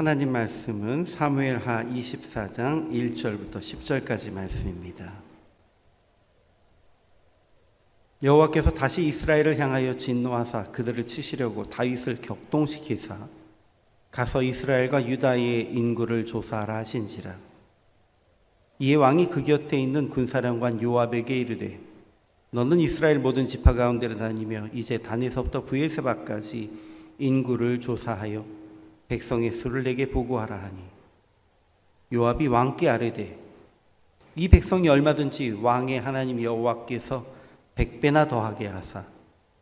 하나님 말씀은 사무엘하 24장 1절부터 10절까지 말씀입니다. 여호와께서 다시 이스라엘을 향하여 진노하사 그들을 치시려고 다윗을 격동시키사 가서 이스라엘과 유다의 인구를 조사하라 하신지라. 이에 왕이 그 곁에 있는 군사령관 요압에게 이르되 너는 이스라엘 모든 지파 가운데를 다니며 이제 단에서부터 브엘세바까지 인구를 조사하여 백성의 수를 내게 보고하라 하니 요압이 왕께 아뢰되 이 백성이 얼마든지 왕의 하나님 여호와께서 100배나 더하게 하사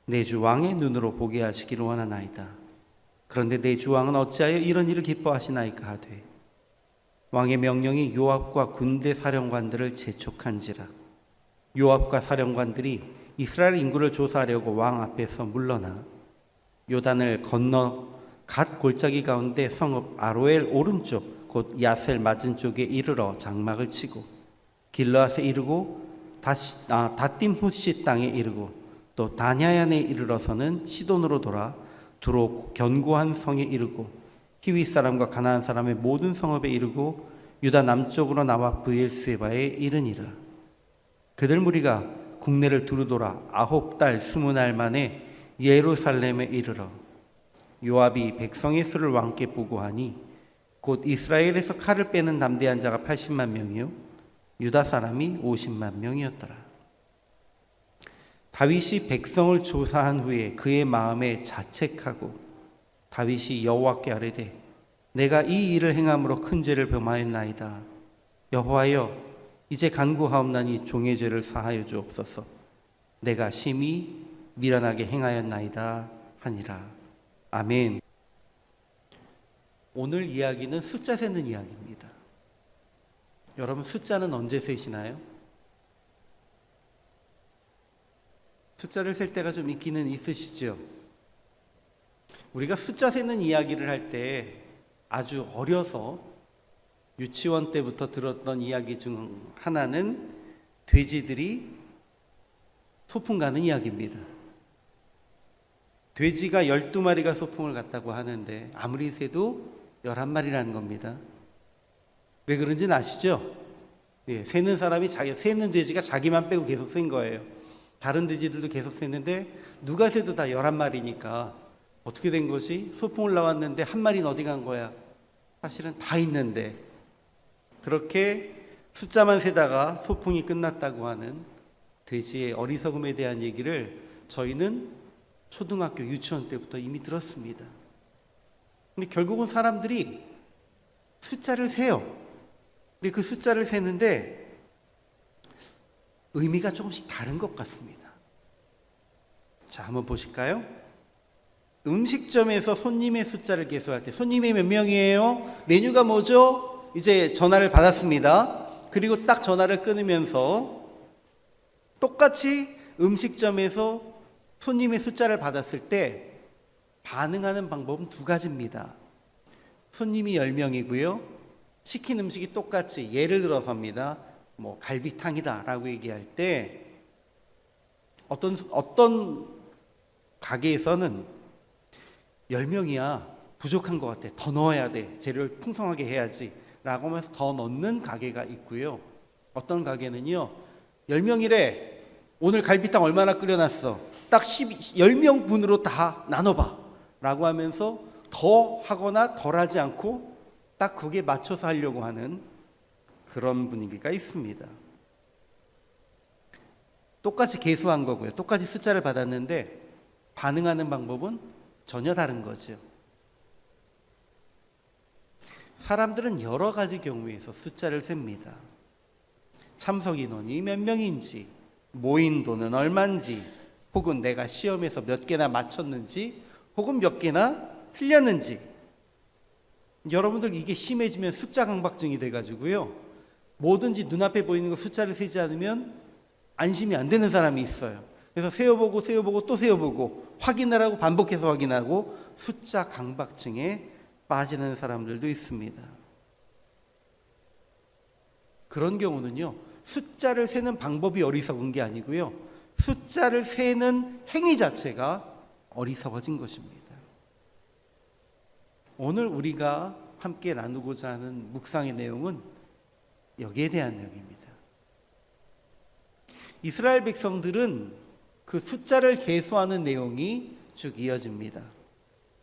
내 주 왕의 눈으로 보게 하시기를 원하나이다. 그런데 내 주 왕은 어찌하여 이런 일을 기뻐하시나이까 하되 왕의 명령이 요압과 군대 사령관들을 재촉한지라. 요압과 사령관들이 이스라엘 인구를 조사하려고 왕 앞에서 물러나 요단을 건너 갓 골짜기 가운데 성읍 아로엘 오른쪽 곧 야셀 맞은 쪽에 이르러 장막을 치고 길르앗에 이르고 다딤 후시 땅에 이르고 또 다냐얀에 이르러서는 시돈으로 돌아 두로 견고한 성에 이르고 히위 사람과 가나안 사람의 모든 성읍에 이르고 유다 남쪽으로 나와 브엘세바에 이르니라. 그들 무리가 국내를 두루 돌아 9달 20날 만에 예루살렘에 이르러 요압이 백성의 수를 왕께 보고하니 곧 이스라엘에서 칼을 빼는 담대한 자가 80만 명이요 유다 사람이 50만 명이었더라. 다윗이 백성을 조사한 후에 그의 마음에 자책하고 다윗이 여호와께 아뢰되 내가 이 일을 행함으로 큰 죄를 범하였나이다. 여호와여 이제 간구하옵나니 종의 죄를 사하여 주옵소서. 내가 심히 미련하게 행하였나이다 하니라. 아멘. 오늘 이야기는 숫자 세는 이야기입니다. 여러분 숫자는 언제 세시나요? 숫자를 셀 때가 좀 있기는 있으시죠? 우리가 숫자 세는 이야기를 할 때 아주 어려서 유치원 때부터 들었던 이야기 중 하나는 돼지들이 소풍 가는 이야기입니다. 돼지가 12마리가 소풍을 갔다고 하는데 아무리 세도 11마리라는 겁니다. 왜 그런지는 아시죠? 예, 세는 사람이 세는 돼지가 자기만 빼고 계속 센 거예요. 다른 돼지들도 계속 셌는데 누가 세도 다 11마리니까 어떻게 된 것이 소풍을 나왔는데 한 마리는 어디 간 거야? 사실은 다 있는데 그렇게 숫자만 세다가 소풍이 끝났다고 하는 돼지의 어리석음에 대한 얘기를 저희는 초등학교 유치원 때부터 이미 들었습니다. 근데 결국은 사람들이 숫자를 세요. 근데 그 숫자를 세는데 의미가 조금씩 다른 것 같습니다. 자, 한번 보실까요? 음식점에서 손님의 숫자를 계수할 때 손님이 몇 명이에요? 메뉴가 뭐죠? 이제 전화를 받았습니다. 그리고 딱 전화를 끊으면서 똑같이 음식점에서 손님의 숫자를 받았을 때 반응하는 방법은 두 가지입니다. 손님이 10명이고요. 시킨 음식이 똑같이 예를 들어서입니다. 갈비탕이다 라고 얘기할 때 어떤 가게에서는 10명이야 부족한 것 같아. 더 넣어야 돼. 재료를 풍성하게 해야지 라고 하면서 더 넣는 가게가 있고요. 어떤 가게는요. 10명이래. 오늘 갈비탕 얼마나 끓여놨어. 딱 10명 분으로 다 나눠봐 라고 하면서 더 하거나 덜 하지 않고 딱 그게 맞춰서 하려고 하는 그런 분위기가 있습니다. 똑같이 계수한 거고요. 똑같이 숫자를 받았는데 반응하는 방법은 전혀 다른 거죠. 사람들은 여러 가지 경우에서 숫자를 셉니다. 참석 인원이 몇 명인지, 모인 돈은 얼마인지, 혹은 내가 시험에서 몇 개나 맞췄는지 혹은 몇 개나 틀렸는지. 여러분들 이게 심해지면 숫자 강박증이 돼가지고요. 뭐든지 눈앞에 보이는 거 숫자를 세지 않으면 안심이 안 되는 사람이 있어요. 그래서 세어보고 또 세어보고 확인을 하고 반복해서 확인하고 숫자 강박증에 빠지는 사람들도 있습니다. 그런 경우는요. 숫자를 세는 방법이 어리석은 게 아니고요. 숫자를 세는 행위 자체가 어리석어진 것입니다. 오늘 우리가 함께 나누고자 하는 묵상의 내용은 여기에 대한 내용입니다. 이스라엘 백성들은 그 숫자를 계수하는 내용이 쭉 이어집니다.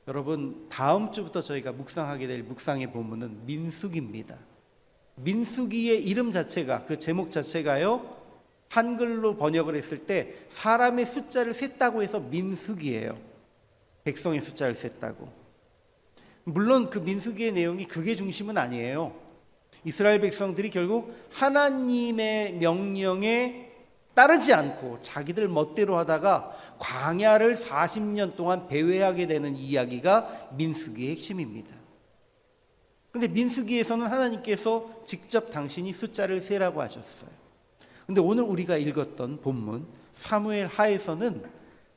여러분, 다음 주부터 저희가 묵상하게 될 묵상의 본문은 민수기입니다. 민수기의 이름 자체가, 그 제목 자체가요, 한글로 번역을 했을 때 사람의 숫자를 셌다고 해서 민수기예요. 백성의 숫자를 셌다고. 물론 그 민수기의 내용이 그게 중심은 아니에요. 이스라엘 백성들이 결국 하나님의 명령에 따르지 않고 자기들 멋대로 하다가 광야를 40년 동안 배회하게 되는 이야기가 민수기의 핵심입니다. 그런데 민수기에서는 하나님께서 직접 당신이 숫자를 세라고 하셨어요. 그런데 오늘 우리가 읽었던 본문 사무엘 하에서는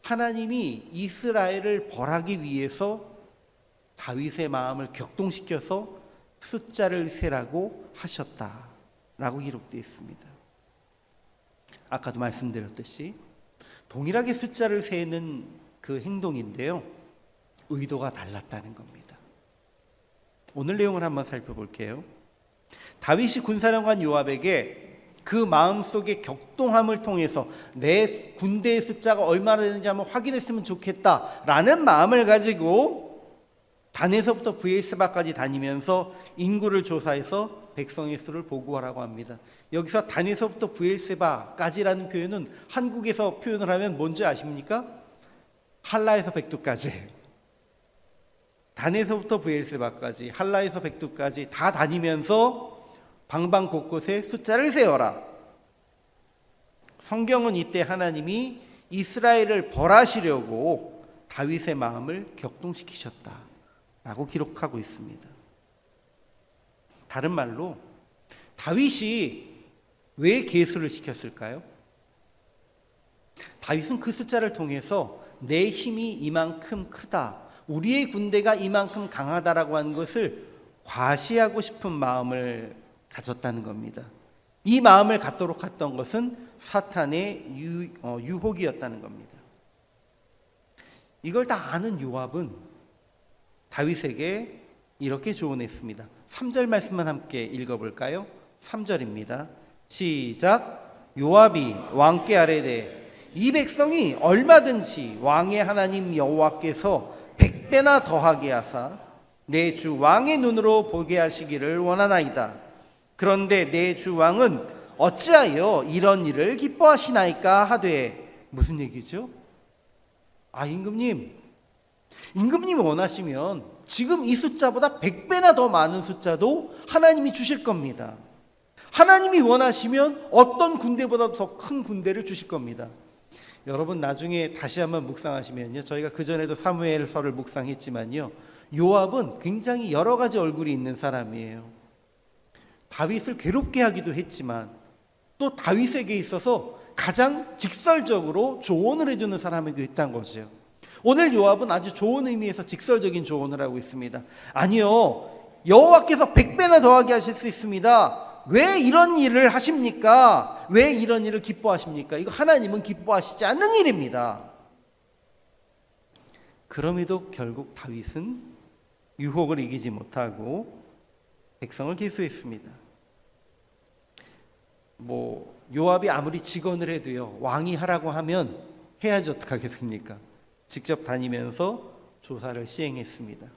하나님이 이스라엘을 벌하기 위해서 다윗의 마음을 격동시켜서 숫자를 세라고 하셨다라고 기록되어 있습니다. 아까도 말씀드렸듯이 동일하게 숫자를 세는 그 행동인데요, 의도가 달랐다는 겁니다. 오늘 내용을 한번 살펴볼게요. 다윗이 군사령관 요압에게 그 마음속의 격동함을 통해서 내 군대의 숫자가 얼마나 되는지 한번 확인했으면 좋겠다라는 마음을 가지고 단에서부터 브엘세바까지 다니면서 인구를 조사해서 백성의 수를 보고하라고 합니다. 여기서 단에서부터 브엘세바까지라는 표현은 한국에서 표현을 하면 뭔지 아십니까? 할라에서 백두까지, 단에서부터 브엘세바까지, 할라에서 백두까지 다 다니면서 방방 곳곳에 숫자를 세어라. 성경은 이때 하나님이 이스라엘을 벌하시려고 다윗의 마음을 격동시키셨다라고 기록하고 있습니다. 다른 말로 다윗이 왜 계수를 시켰을까요? 다윗은 그 숫자를 통해서 내 힘이 이만큼 크다, 우리의 군대가 이만큼 강하다라고 하는 것을 과시하고 싶은 마음을 가졌다는 겁니다. 이 마음을 갖도록 했던 것은 사탄의 유혹이었다는 겁니다. 이걸 다 아는 요압은 다윗에게 이렇게 조언했습니다. 3절 말씀만 함께 읽어볼까요? 3절입니다. 시작. 요압이 왕께 아뢰되 이 백성이 얼마든지 왕의 하나님 여호와께서 100배나 더하게 하사 내 주 왕의 눈으로 보게 하시기를 원하나이다. 그런데 내 주 왕은 어찌하여 이런 일을 기뻐하시나이까 하되. 무슨 얘기죠? 임금님이 원하시면 지금 이 숫자보다 100배나 더 많은 숫자도 하나님이 주실 겁니다. 하나님이 원하시면 어떤 군대보다 더 큰 군대를 주실 겁니다. 여러분, 나중에 다시 한번 묵상하시면요, 저희가 그전에도 사무엘서를 묵상했지만요, 요압은 굉장히 여러 가지 얼굴이 있는 사람이에요. 다윗을 괴롭게 하기도 했지만 또 다윗에게 있어서 가장 직설적으로 조언을 해주는 사람이기도 했다는 거죠. 오늘 요압은 아주 좋은 의미에서 직설적인 조언을 하고 있습니다. 아니요, 여호와께서 100배나 더하게 하실 수 있습니다. 왜 이런 일을 하십니까? 왜 이런 일을 기뻐하십니까? 이거 하나님은 기뻐하시지 않는 일입니다. 그럼에도 결국 다윗은 유혹을 이기지 못하고 백성을 계수했습니다. 요압이 아무리 직언을 해도요, 왕이 하라고 하면 해야지 어떡하겠습니까? 직접 다니면서 조사를 시행했습니다.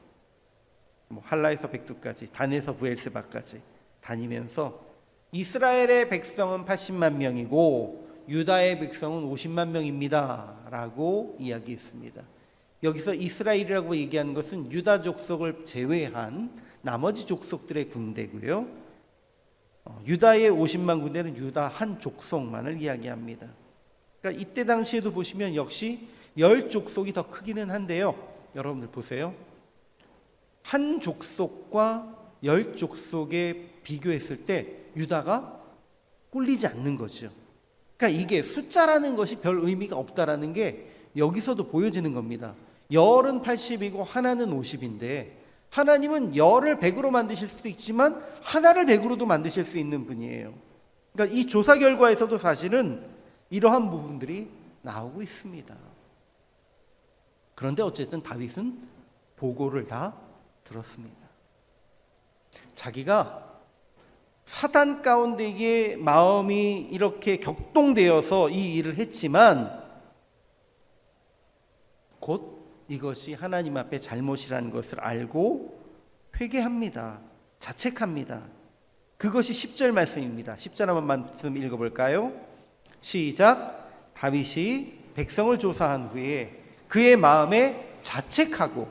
할라에서 백두까지, 단에서 브엘세바까지 다니면서 이스라엘의 백성은 80만 명이고 유다의 백성은 50만 명입니다 라고 이야기했습니다. 여기서 이스라엘이라고 얘기하는 것은 유다 족속을 제외한 나머지 족속들의 군대고요, 유다의 50만 군대는 유다 한 족속만을 이야기합니다. 그러니까 이때 당시에도 보시면 역시 10족속이 더 크기는 한데요, 여러분들 보세요. 한 족속과 10족속에 비교했을 때 유다가 꿀리지 않는 거죠. 그러니까 이게 숫자라는 것이 별 의미가 없다라는 게 여기서도 보여지는 겁니다. 열은 80이고 하나는 50인데 하나님은 열을 100으로 만드실 수도 있지만 하나를 100으로도 만드실 수 있는 분이에요. 그러니까 이 조사 결과에서도 사실은 이러한 부분들이 나오고 있습니다. 그런데 어쨌든 다윗은 보고를 다 들었습니다. 자기가 사단 가운데에 마음이 이렇게 격동되어서 이 일을 했지만 곧 이것이 하나님 앞에 잘못이라는 것을 알고 회개합니다. 자책합니다. 그것이 10절 말씀입니다. 10절 한번 말씀 읽어볼까요? 시작. 다윗이 백성을 조사한 후에 그의 마음에 자책하고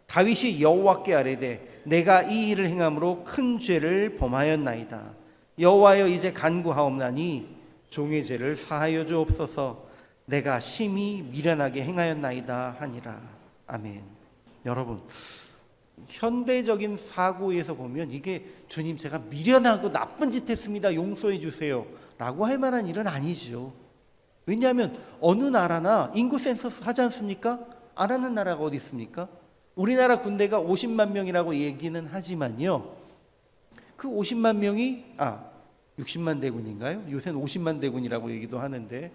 다윗이 여호와께 아뢰되 내가 이 일을 행함으로 큰 죄를 범하였나이다. 여호와여 이제 간구하옵나니 종의 죄를 사하여 주옵소서. 내가 심히 미련하게 행하였나이다 하니라. 아멘. 여러분, 현대적인 사고에서 보면 이게 주님 제가 미련하고 나쁜 짓 했습니다. 용서해 주세요. 라고 할 만한 일은 아니죠. 왜냐하면 어느 나라나 인구 센서스 하지 않습니까? 안 하는 나라가 어디 있습니까? 우리나라 군대가 50만 명이라고 얘기는 하지만요. 그 50만 명이 60만 대군인가요? 요새는 50만 대군이라고 얘기도 하는데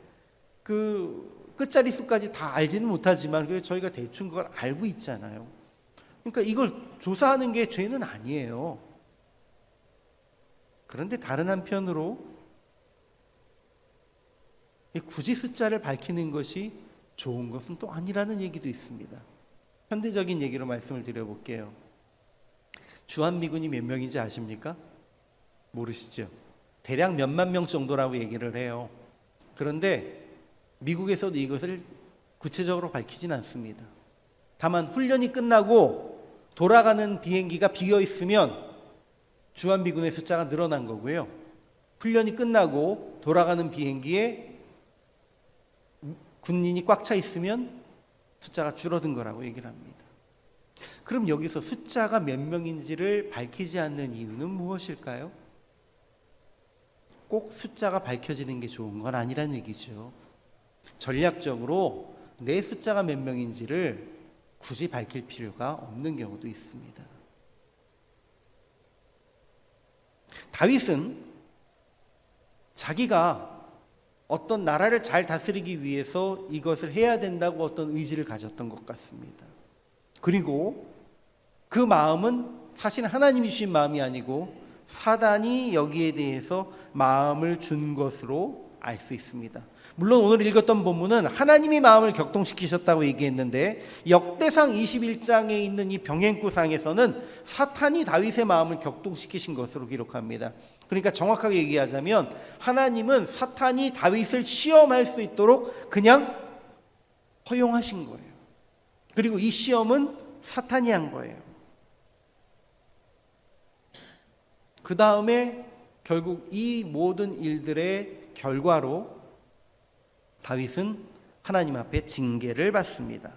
그 끝자리 수까지 다 알지는 못하지만 그래서 저희가 대충 그걸 알고 있잖아요. 그러니까 이걸 조사하는 게 죄는 아니에요. 그런데 다른 한편으로 굳이 숫자를 밝히는 것이 좋은 것은 또 아니라는 얘기도 있습니다. 현대적인 얘기로 말씀을 드려볼게요. 주한미군이 몇 명인지 아십니까? 모르시죠? 대략 몇만 명 정도라고 얘기를 해요. 그런데 미국에서도 이것을 구체적으로 밝히진 않습니다. 다만 훈련이 끝나고 돌아가는 비행기가 비어 있으면 주한미군의 숫자가 늘어난 거고요. 훈련이 끝나고 돌아가는 비행기에 군인이 꽉 차 있으면 숫자가 줄어든 거라고 얘기를 합니다. 그럼 여기서 숫자가 몇 명인지를 밝히지 않는 이유는 무엇일까요? 꼭 숫자가 밝혀지는 게 좋은 건 아니란 얘기죠. 전략적으로 내 숫자가 몇 명인지를 굳이 밝힐 필요가 없는 경우도 있습니다. 다윗은 자기가 어떤 나라를 잘 다스리기 위해서 이것을 해야 된다고 어떤 의지를 가졌던 것 같습니다. 그리고 그 마음은 사실 하나님이 주신 마음이 아니고 사단이 여기에 대해서 마음을 준 것으로 알 수 있습니다. 물론 오늘 읽었던 본문은 하나님이 마음을 격동시키셨다고 얘기했는데 역대상 21장에 있는 이 병행구상에서는 사탄이 다윗의 마음을 격동시키신 것으로 기록합니다. 그러니까 정확하게 얘기하자면 하나님은 사탄이 다윗을 시험할 수 있도록 그냥 허용하신 거예요. 그리고 이 시험은 사탄이 한 거예요. 그 다음에 결국 이 모든 일들의 결과로 다윗은 하나님 앞에 징계를 받습니다.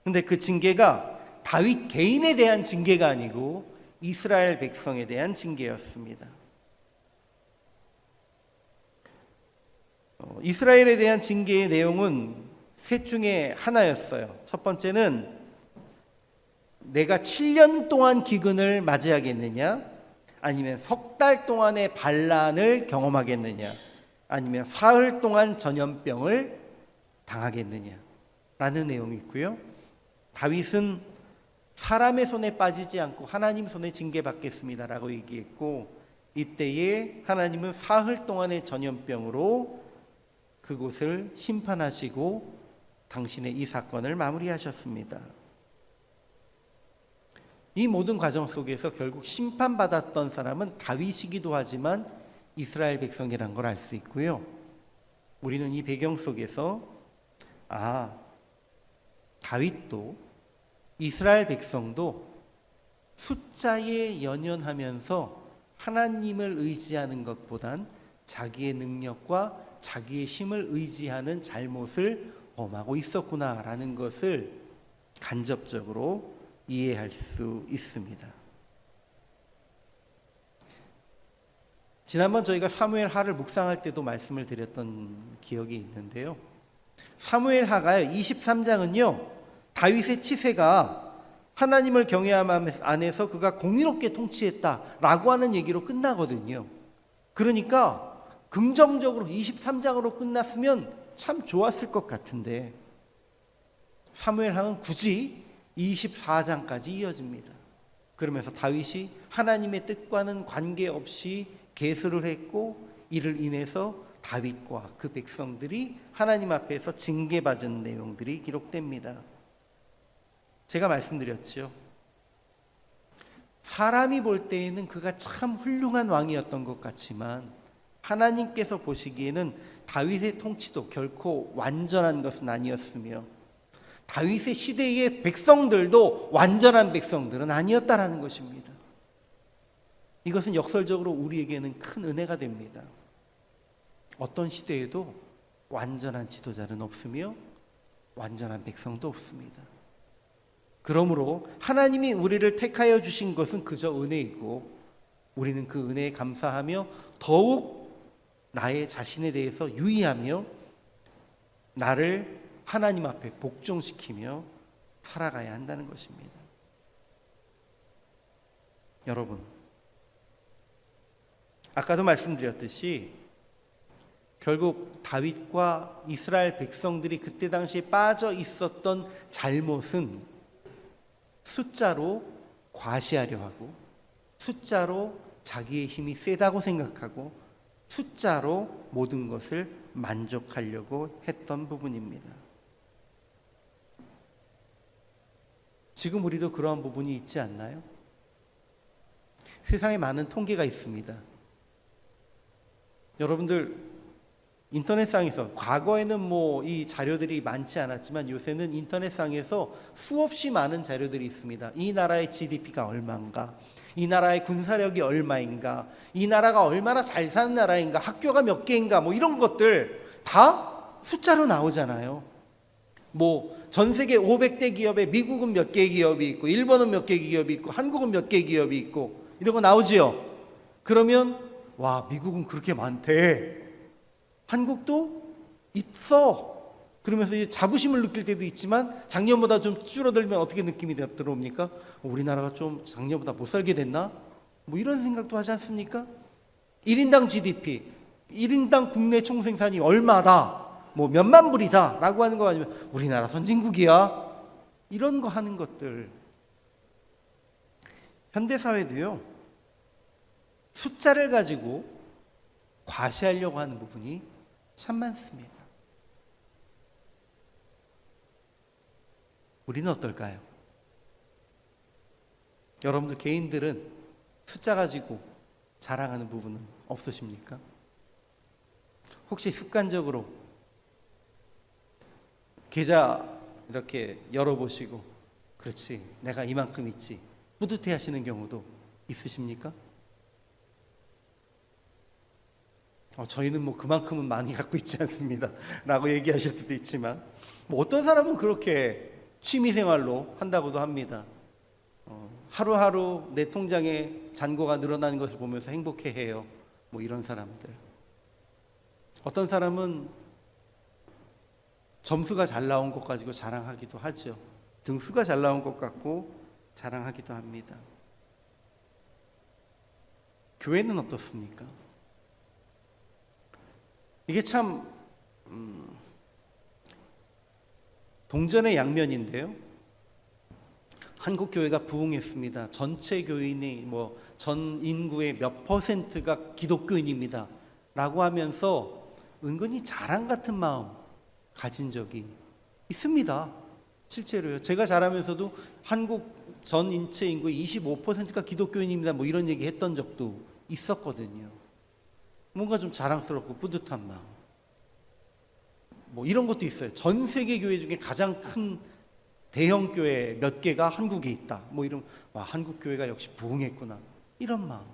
그런데 그 징계가 다윗 개인에 대한 징계가 아니고 이스라엘 백성에 대한 징계였습니다. 이스라엘에 대한 징계의 내용은 셋 중에 하나였어요. 첫 번째는 내가 7년 동안 기근을 맞이하겠느냐, 아니면 석 달 동안의 반란을 경험하겠느냐, 아니면 사흘 동안 전염병을 당하겠느냐 라는 내용이 있고요. 다윗은 사람의 손에 빠지지 않고 하나님 손에 징계받겠습니다 라고 얘기했고, 이때에 하나님은 사흘 동안의 전염병으로 그곳을 심판하시고 당신의 이 사건을 마무리하셨습니다. 이 모든 과정 속에서 결국 심판받았던 사람은 다윗이기도 하지만 이스라엘 백성이라는 걸 알 수 있고요. 우리는 이 배경 속에서 다윗도 이스라엘 백성도 숫자에 연연하면서 하나님을 의지하는 것보단 자기의 능력과 자기의 힘을 의지하는 잘못을 범하고 있었구나라는 것을 간접적으로 이해할 수 있습니다. 지난번 저희가 사무엘하를 묵상할 때도 말씀을 드렸던 기억이 있는데요. 사무엘하가요 23장은요 다윗의 치세가 하나님을 경외함 안에서 그가 공의롭게 통치했다라고 하는 얘기로 끝나거든요. 그러니까 긍정적으로 23장으로 끝났으면 참 좋았을 것 같은데 사무엘하는 굳이 24장까지 이어집니다. 그러면서 다윗이 하나님의 뜻과는 관계없이 계수를 했고, 이를 인해서 다윗과 그 백성들이 하나님 앞에서 징계받은 내용들이 기록됩니다. 제가 말씀드렸죠. 사람이 볼 때에는 그가 참 훌륭한 왕이었던 것 같지만 하나님께서 보시기에는 다윗의 통치도 결코 완전한 것은 아니었으며, 다윗의 시대의 백성들도 완전한 백성들은 아니었다라는 것입니다. 이것은 역설적으로 우리에게는 큰 은혜가 됩니다. 어떤 시대에도 완전한 지도자는 없으며 완전한 백성도 없습니다. 그러므로 하나님이 우리를 택하여 주신 것은 그저 은혜이고, 우리는 그 은혜에 감사하며 더욱 나의 자신에 대해서 유의하며 나를 하나님 앞에 복종시키며 살아가야 한다는 것입니다. 여러분, 아까도 말씀드렸듯이 결국 다윗과 이스라엘 백성들이 그때 당시에 빠져 있었던 잘못은 숫자로 과시하려 하고, 숫자로 자기의 힘이 세다고 생각하고, 숫자로 모든 것을 만족하려고 했던 부분입니다. 지금 우리도 그러한 부분이 있지 않나요? 세상에 많은 통계가 있습니다. 여러분들 인터넷상에서, 과거에는 이 자료들이 많지 않았지만 요새는 인터넷상에서 수없이 많은 자료들이 있습니다. 이 나라의 GDP가 얼마인가, 이 나라의 군사력이 얼마인가, 이 나라가 얼마나 잘 사는 나라인가, 학교가 몇 개인가, 이런 것들 다 숫자로 나오잖아요. 전 세계 500대 기업에 미국은 몇 개 기업이 있고, 일본은 몇 개 기업이 있고, 한국은 몇 개 기업이 있고, 이런 거 나오지요. 그러면 와, 미국은 그렇게 많대, 한국도 있어, 그러면서 이제 자부심을 느낄 때도 있지만, 작년보다 좀 줄어들면 어떻게 느낌이 들어옵니까? 우리나라가 좀 작년보다 못 살게 됐나? 이런 생각도 하지 않습니까? 1인당 GDP, 1인당 국내 총생산이 얼마다, 몇만 불이다 라고 하는 거 아니면 우리나라 선진국이야, 이런 거 하는 것들. 현대사회도요, 숫자를 가지고 과시하려고 하는 부분이 참 많습니다. 우리는 어떨까요? 여러분들 개인들은 숫자 가지고 자랑하는 부분은 없으십니까? 혹시 습관적으로 계좌 이렇게 열어보시고, 그렇지, 내가 이만큼 있지, 뿌듯해 하시는 경우도 있으십니까? 저희는 그만큼은 많이 갖고 있지 않습니다 라고 얘기하실 수도 있지만, 어떤 사람은 그렇게 취미생활로 한다고도 합니다. 하루하루 내 통장에 잔고가 늘어나는 것을 보면서 행복해해요, 이런 사람들. 어떤 사람은 점수가 잘 나온 것 가지고 자랑하기도 하죠. 등수가 잘 나온 것 같고 자랑하기도 합니다. 교회는 어떻습니까? 이게 참 동전의 양면인데요. 한국 교회가 부흥했습니다. 전체 교인이 전 인구의 몇 %가 기독교인입니다 라고 하면서 은근히 자랑 같은 마음 가진 적이 있습니다. 실제로요. 제가 자라면서도 한국 전 인체 인구의 25%가 기독교인입니다 이런 얘기 했던 적도 있었거든요. 뭔가 좀 자랑스럽고 뿌듯한 마음. 이런 것도 있어요. 전 세계 교회 중에 가장 큰 대형 교회 몇 개가 한국에 있다. 이런, 와, 한국 교회가 역시 부흥했구나, 이런 마음.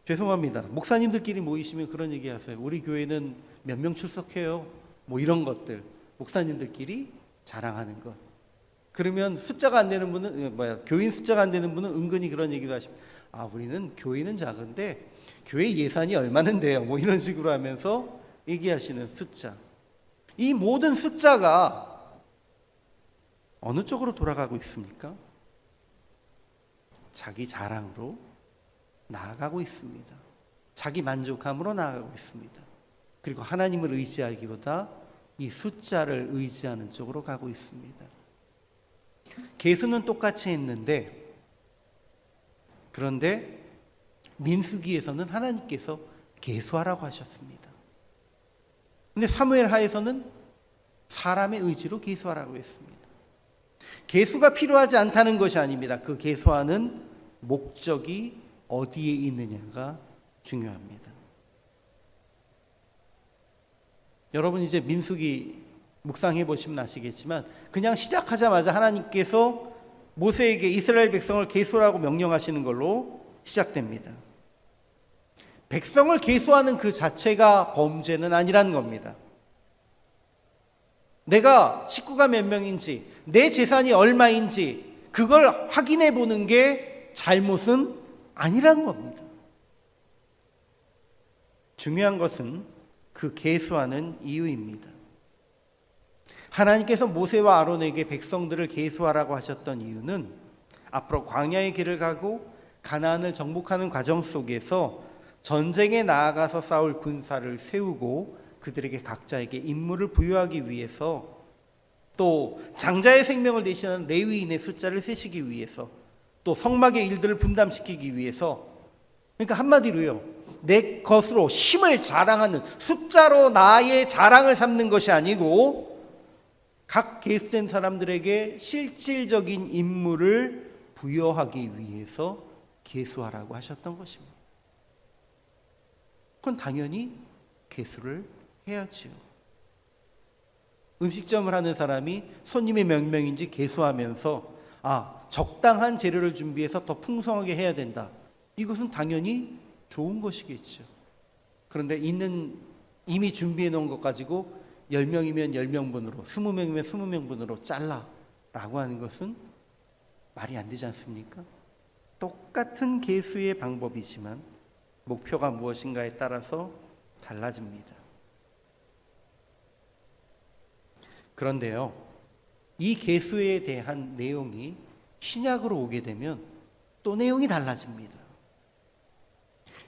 죄송합니다. 목사님들끼리 모이시면 그런 얘기 하세요. 우리 교회는 몇 명 출석해요, 이런 것들 목사님들끼리 자랑하는 것. 그러면 숫자가 안 되는 분은, 교인 숫자가 안 되는 분은 은근히 그런 얘기도 하십니다. 우리는 교인은 작은데 교회 예산이 얼마는 돼요, 이런 식으로 하면서 얘기하시는 숫자. 이 모든 숫자가 어느 쪽으로 돌아가고 있습니까? 자기 자랑으로 나아가고 있습니다. 자기 만족함으로 나아가고 있습니다. 그리고 하나님을 의지하기보다 이 숫자를 의지하는 쪽으로 가고 있습니다. 계수는 똑같이 했는데, 그런데 민수기에서는 하나님께서 계수하라고 하셨습니다. 근데 사무엘 하에서는 사람의 의지로 계수하라고 했습니다. 계수가 필요하지 않다는 것이 아닙니다. 그 계수하는 목적이 어디에 있느냐가 중요합니다. 여러분 이제 민수기 묵상해 보시면 아시겠지만 그냥 시작하자마자 하나님께서 모세에게 이스라엘 백성을 계수하라고 명령하시는 걸로 시작됩니다. 백성을 계수하는 그 자체가 범죄는 아니라는 겁니다. 내가 식구가 몇 명인지, 내 재산이 얼마인지 그걸 확인해 보는 게 잘못은 아니라는 겁니다. 중요한 것은 그 계수하는 이유입니다. 하나님께서 모세와 아론에게 백성들을 계수하라고 하셨던 이유는 앞으로 광야의 길을 가고 가나안을 정복하는 과정 속에서 전쟁에 나아가서 싸울 군사를 세우고 그들에게 각자에게 임무를 부여하기 위해서, 또 장자의 생명을 대신하는 레위인의 숫자를 세시기 위해서, 또 성막의 일들을 분담시키기 위해서, 그러니까 한마디로요, 내 것으로 힘을 자랑하는, 숫자로 나의 자랑을 삼는 것이 아니고 각 계수된 사람들에게 실질적인 임무를 부여하기 위해서 계수하라고 하셨던 것입니다. 그건 당연히 계수를 해야지요. 음식점을 하는 사람이 손님이 몇 명인지 계수하면서 적당한 재료를 준비해서 더 풍성하게 해야 된다. 이것은 당연히 좋은 것이겠죠. 그런데 이미 준비해 놓은 것 가지고 10명이면 10명분으로, 20명이면 20명분으로 잘라라고 하는 것은 말이 안 되지 않습니까? 똑같은 계수의 방법이지만 목표가 무엇인가에 따라서 달라집니다. 그런데요, 이 계수에 대한 내용이 신약으로 오게 되면 또 내용이 달라집니다.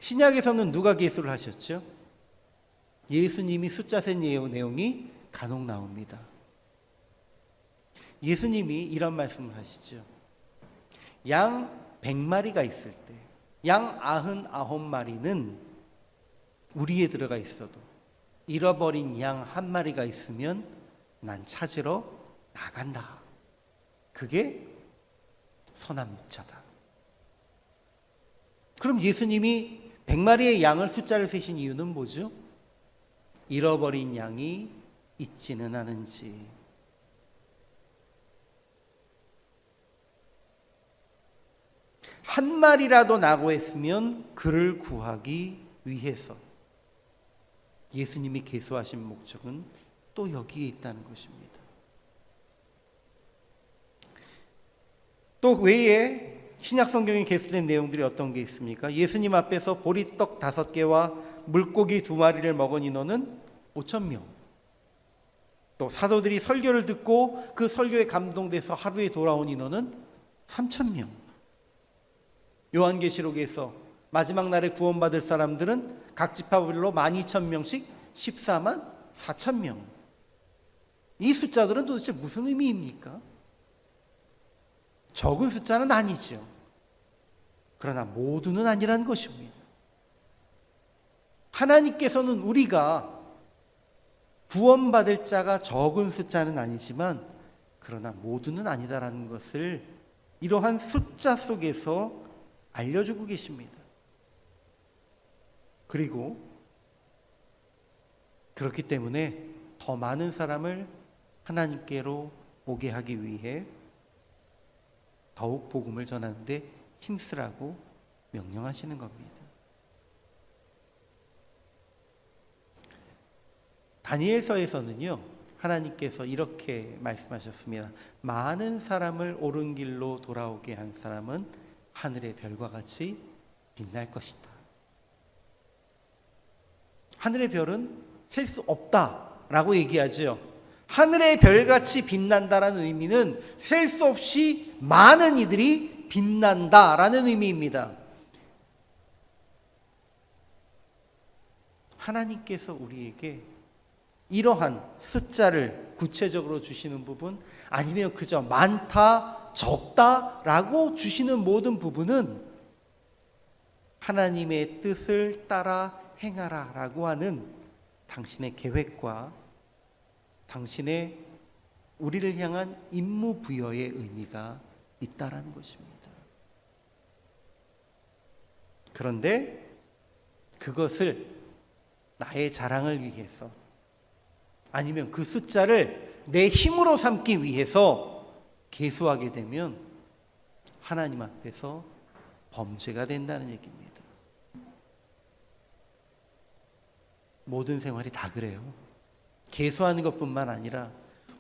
신약에서는 누가 계수를 하셨죠? 예수님이 숫자 센 내용이 간혹 나옵니다. 예수님이 이런 말씀을 하시죠. 양 100마리가 있을 때 양 99마리는 우리에 들어가 있어도 잃어버린 양 1마리가 있으면 난 찾으러 나간다. 그게 선한 목자다. 그럼 예수님이 100마리의 양을 숫자를 세신 이유는 뭐죠? 잃어버린 양이 있지는 않은지, 한 마리라도 낙오했으면 그를 구하기 위해서. 예수님이 계수하신 목적은 또 여기에 있다는 것입니다. 또 외에 신약 성경에 계수된 내용들이 어떤 게 있습니까? 예수님 앞에서 보리떡 5개와 물고기 2마리를 먹은 인원은 5,000명. 또 사도들이 설교를 듣고 그 설교에 감동돼서 하루에 돌아온 인원은 3,000명. 요한계시록에서 마지막 날에 구원받을 사람들은 각 지파별로 12,000명씩 14만 4,000명. 이 숫자들은 도대체 무슨 의미입니까? 적은 숫자는 아니죠. 그러나 모두는 아니라는 것입니다. 하나님께서는 우리가 구원받을 자가 적은 숫자는 아니지만 그러나 모두는 아니다라는 것을 이러한 숫자 속에서 알려주고 계십니다. 그리고 그렇기 때문에 더 많은 사람을 하나님께로 오게 하기 위해 더욱 복음을 전하는데 힘쓰라고 명령하시는 겁니다. 다니엘서에서는요, 하나님께서 이렇게 말씀하셨습니다. 많은 사람을 옳은 길로 돌아오게 한 사람은 하늘의 별과 같이 빛날 것이다. 하늘의 별은 셀 수 없다라고 얘기하죠. 하늘의 별같이 빛난다라는 의미는 셀 수 없이 많은 이들이 빛난다라는 의미입니다. 하나님께서 우리에게 이러한 숫자를 구체적으로 주시는 부분, 아니면 그저 많다, 적다라고 주시는 모든 부분은 하나님의 뜻을 따라 행하라 라고 하는 당신의 계획과 당신의 우리를 향한 임무 부여의 의미가 있다라는 것입니다. 그런데 그것을 나의 자랑을 위해서, 아니면 그 숫자를 내 힘으로 삼기 위해서 계수하게 되면 하나님 앞에서 범죄가 된다는 얘기입니다. 모든 생활이 다 그래요. 계수하는 것뿐만 아니라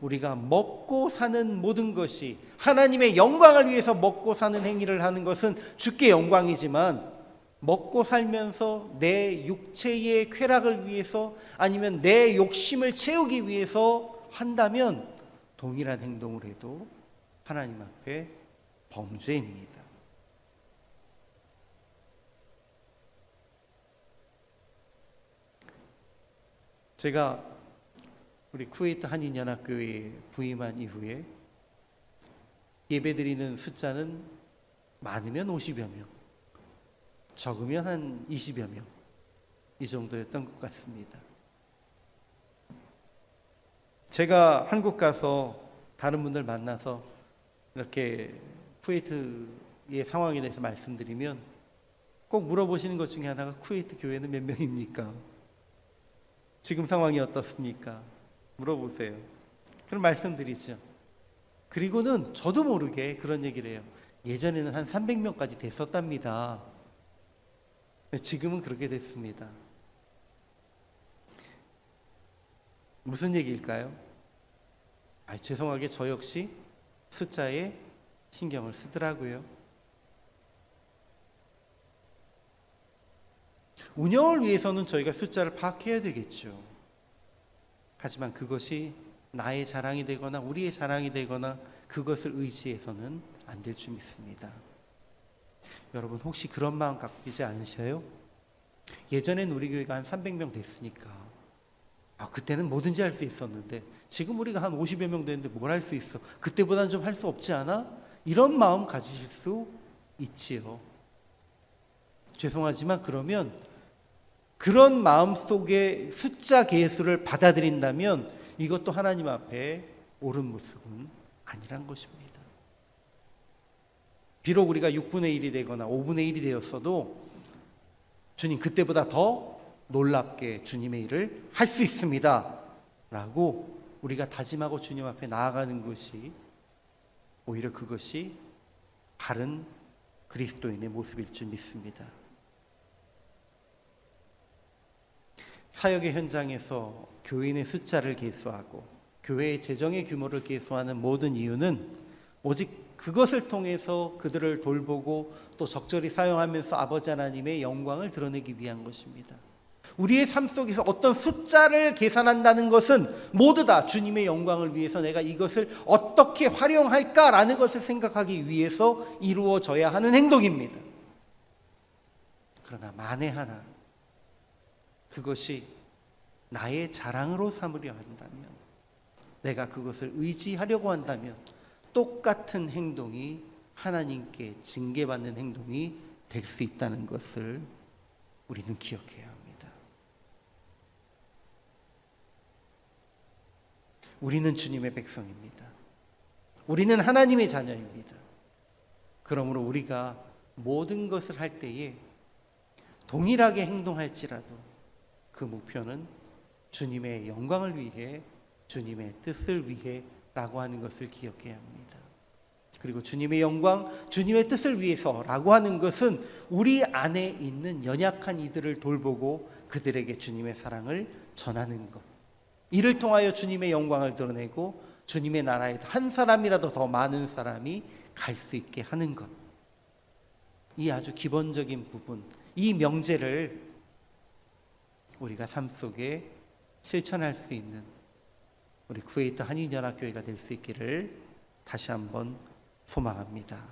우리가 먹고 사는 모든 것이 하나님의 영광을 위해서 먹고 사는 행위를 하는 것은 주께 영광이지만, 먹고 살면서 내 육체의 쾌락을 위해서, 아니면 내 욕심을 채우기 위해서 한다면 동일한 행동을 해도 하나님 앞에 범죄입니다. 제가 우리 쿠웨이트 한인연합교회에 부임한 이후에 예배드리는 숫자는 많으면 50여 명, 적으면 한 20여 명, 이 정도였던 것 같습니다. 제가 한국 가서 다른 분들 만나서 이렇게 쿠웨이트의 상황에 대해서 말씀드리면 꼭 물어보시는 것 중에 하나가 쿠웨이트 교회는 몇 명입니까? 지금 상황이 어떻습니까? 물어보세요. 그럼 말씀드리죠. 그리고는 저도 모르게 그런 얘기를 해요. 예전에는 한 300명까지 됐었답니다. 지금은 그렇게 됐습니다. 무슨 얘기일까요? 죄송하게 저 역시 숫자에 신경을 쓰더라고요. 운영을 위해서는 저희가 숫자를 파악해야 되겠죠. 하지만 그것이 나의 자랑이 되거나 우리의 자랑이 되거나 그것을 의지해서는 안 될 줄 믿습니다. 여러분 혹시 그런 마음 갖고 계시지 않으셔요? 예전엔 우리 교회가 한 300명 됐으니까 그때는 뭐든지 할 수 있었는데 지금 우리가 한 50여 명 되는데 뭘 할 수 있어? 그때보다는 좀 할 수 없지 않아? 이런 마음 가지실 수 있지요. 죄송하지만 그러면 그런 마음 속에 숫자 계수를 받아들인다면 이것도 하나님 앞에 옳은 모습은 아니란 것입니다. 비록 우리가 6분의 1이 되거나 5분의 1이 되었어도 주님 그때보다 더 놀랍게 주님의 일을 할 수 있습니다 라고 우리가 다짐하고 주님 앞에 나아가는 것이 오히려 그것이 바른 그리스도인의 모습일 줄 믿습니다. 사역의 현장에서 교인의 숫자를 계수하고 교회의 재정의 규모를 계수하는 모든 이유는 오직 그것을 통해서 그들을 돌보고 또 적절히 사용하면서 아버지 하나님의 영광을 드러내기 위한 것입니다. 우리의 삶 속에서 어떤 숫자를 계산한다는 것은 모두 다 주님의 영광을 위해서 내가 이것을 어떻게 활용할까라는 것을 생각하기 위해서 이루어져야 하는 행동입니다. 그러나 만에 하나 그것이 나의 자랑으로 삼으려 한다면, 내가 그것을 의지하려고 한다면 똑같은 행동이 하나님께 징계받는 행동이 될 수 있다는 것을 우리는 기억해야 합니다. 우리는 주님의 백성입니다. 우리는 하나님의 자녀입니다. 그러므로 우리가 모든 것을 할 때에 동일하게 행동할지라도 그 목표는 주님의 영광을 위해, 주님의 뜻을 위해 라고 하는 것을 기억해야 합니다. 그리고 주님의 영광, 주님의 뜻을 위해서 라고 하는 것은 우리 안에 있는 연약한 이들을 돌보고 그들에게 주님의 사랑을 전하는 것, 이를 통하여 주님의 영광을 드러내고 주님의 나라에 한 사람이라도 더 많은 사람이 갈 수 있게 하는 것, 이 아주 기본적인 부분, 이 명제를 우리가 삶 속에 실천할 수 있는 우리 쿠웨이트 한인연합교회가 될 수 있기를 다시 한번 소망합니다.